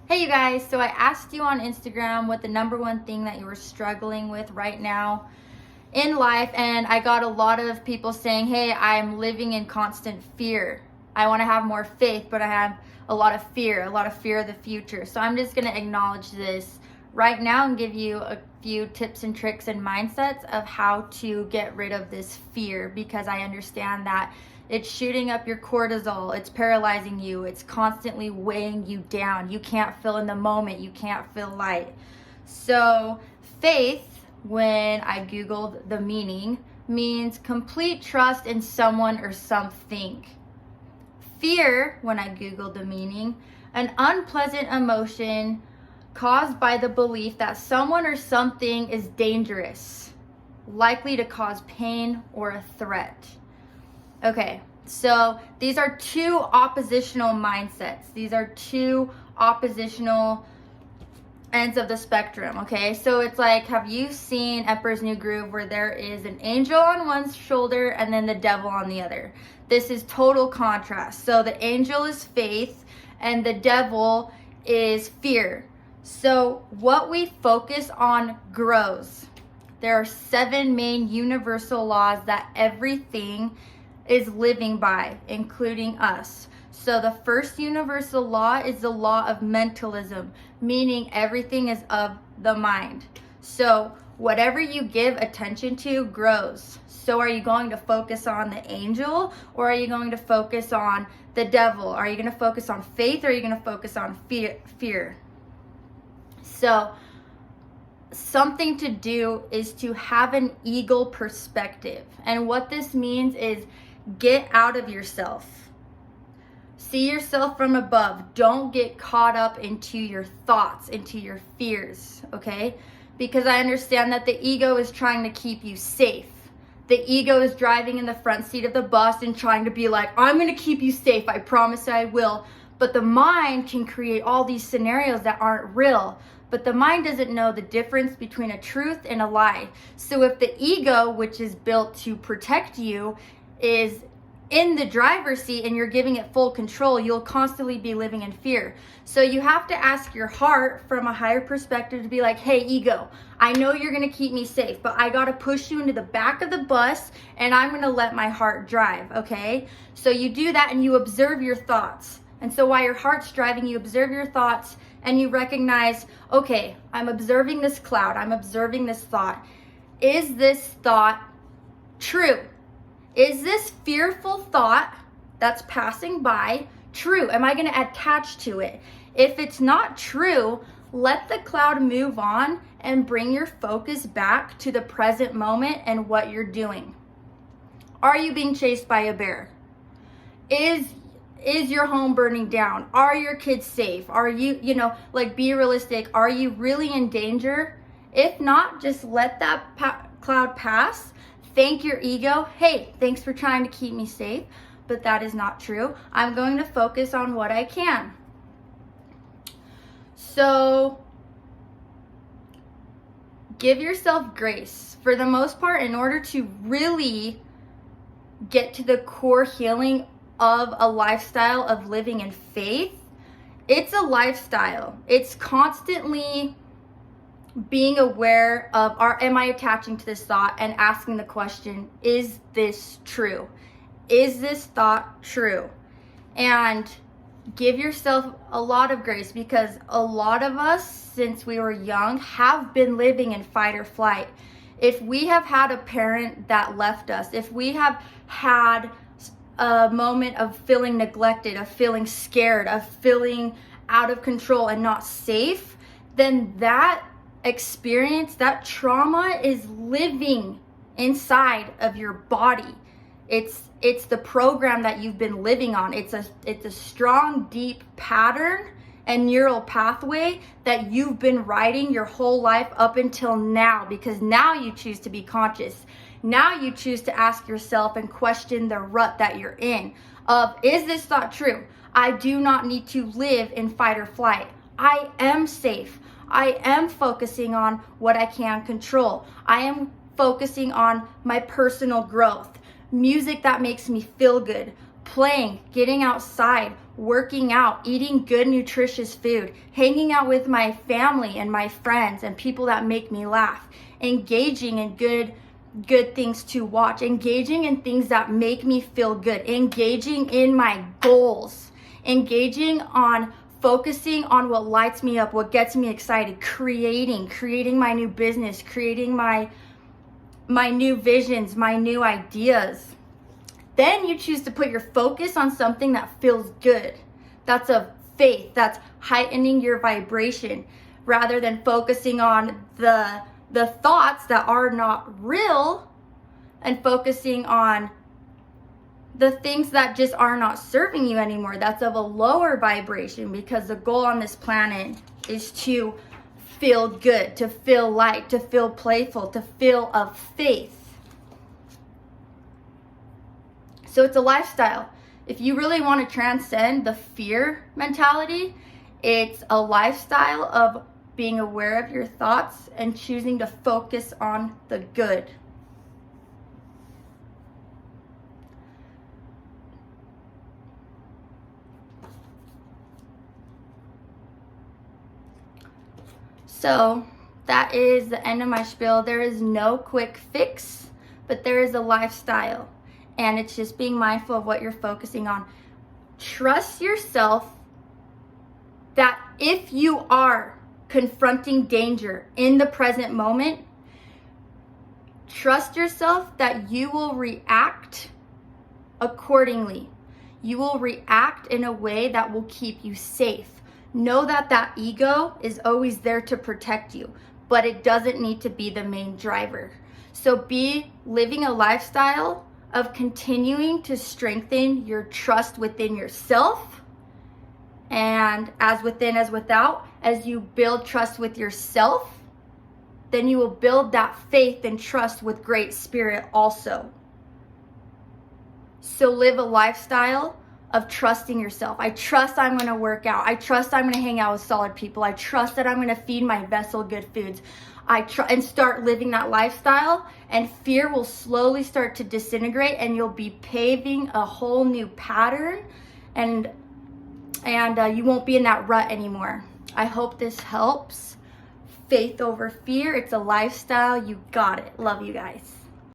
Hey you guys, so I asked you on Instagram what the number one thing that you were struggling with right now in life, and I got a lot of people saying, hey, I'm living in constant fear. I want to have more faith, but I have a lot of fear of the future. So I'm just going to acknowledge this right now and give you a few tips and tricks and mindsets of how to get rid of this fear, because I understand that it's shooting up your cortisol, it's paralyzing you, it's constantly weighing you down. You can't feel in the moment, you can't feel light. So faith, when I googled the meaning, means complete trust in someone or something. Fear, when I googled the meaning, an unpleasant emotion caused by the belief that someone or something is dangerous, likely to cause pain or a threat. Okay, so these are two oppositional mindsets. These are two oppositional ends of the spectrum, okay? So it's like, have you seen Emperor's New Groove, where there is an angel on one shoulder and then the devil on the other? This is total contrast. So the angel is faith and the devil is fear. So what we focus on grows. There are 7 main universal laws that everything is living by, including us. So the first universal law is the law of mentalism, meaning everything is of the mind. So whatever you give attention to grows. So are you going to focus on the angel, or are you going to focus on the devil? Are you going to focus on faith, or are you going to focus on fear? So something to do is to have an eagle perspective. And what this means is get out of yourself. See yourself from above. Don't get caught up into your thoughts, into your fears, okay? Because I understand that the ego is trying to keep you safe. The ego is driving in the front seat of the bus and trying to be like, I'm going to keep you safe. I promise I will. But the mind can create all these scenarios that aren't real. But the mind doesn't know the difference between a truth and a lie. So if the ego, which is built to protect you, is in the driver's seat and you're giving it full control, you'll constantly be living in fear. So you have to ask your heart from a higher perspective to be like, hey, ego, I know you're going to keep me safe, but I got to push you into the back of the bus and I'm going to let my heart drive, okay? So you do that and you observe your thoughts. And so while your heart's driving, you observe your thoughts and you recognize, okay, I'm observing this cloud, I'm observing this thought. Is this thought true? Is this fearful thought that's passing by true? Am I going to attach to it? If it's not true, let the cloud move on and bring your focus back to the present moment and what you're doing. Are you being chased by a bear? Is your home burning down? Are your kids safe? Are you, be realistic. Are you really in danger? If not, just let that cloud pass. Thank your ego. Hey, thanks for trying to keep me safe, but that is not true. I'm going to focus on what I can. So give yourself grace. For the most part, in order to really get to the core healing of a lifestyle of living in faith, it's a lifestyle. It's constantly being aware of, am I attaching to this thought, and asking the question, is this true? Is this thought true? And give yourself a lot of grace, because a lot of us, since we were young, have been living in fight or flight. If we have had a parent that left us, if we have had a moment of feeling neglected, of feeling scared, of feeling out of control and not safe, then that experience, that trauma is living inside of your body. It's the program that you've been living on. It's a strong, deep pattern and neural pathway that you've been riding your whole life up until now, because now you choose to be conscious. Now you choose to ask yourself and question the rut that you're in of, is this thought true? I do not need to live in fight or flight. I am safe. I am focusing on what I can control. I am focusing on my personal growth. Music that makes me feel good. playing, getting outside, working out, eating good, nutritious food, hanging out with my family and my friends and people that make me laugh, engaging in good things to watch, engaging in things that make me feel good, engaging in my goals, engaging on focusing on what lights me up, what gets me excited, creating my new business, creating my new visions, my new ideas. Then you choose to put your focus on something that feels good. That's of faith. That's heightening your vibration rather than focusing on the thoughts that are not real and focusing on the things that just are not serving you anymore. That's of a lower vibration, because the goal on this planet is to feel good, to feel light, to feel playful, to feel of faith. So it's a lifestyle. If you really want to transcend the fear mentality, it's a lifestyle of being aware of your thoughts and choosing to focus on the good. So that is the end of my spiel. There is no quick fix, but there is a lifestyle. And it's just being mindful of what you're focusing on. Trust yourself that if you are confronting danger in the present moment, trust yourself that you will react accordingly. You will react in a way that will keep you safe. Know that that ego is always there to protect you, but it doesn't need to be the main driver. So be living a lifestyle of continuing to strengthen your trust within yourself, and as within as without. As you build trust with yourself, then you will build that faith and trust with Great Spirit also. So live a lifestyle of trusting yourself. I trust I'm going to work out. I trust I'm going to hang out with solid people. I trust that I'm going to feed my vessel good foods. And start living that lifestyle, and fear will slowly start to disintegrate, and you'll be paving a whole new pattern, and you won't be in that rut anymore. I hope this helps. Faith over fear. It's a lifestyle. You got it. Love you guys.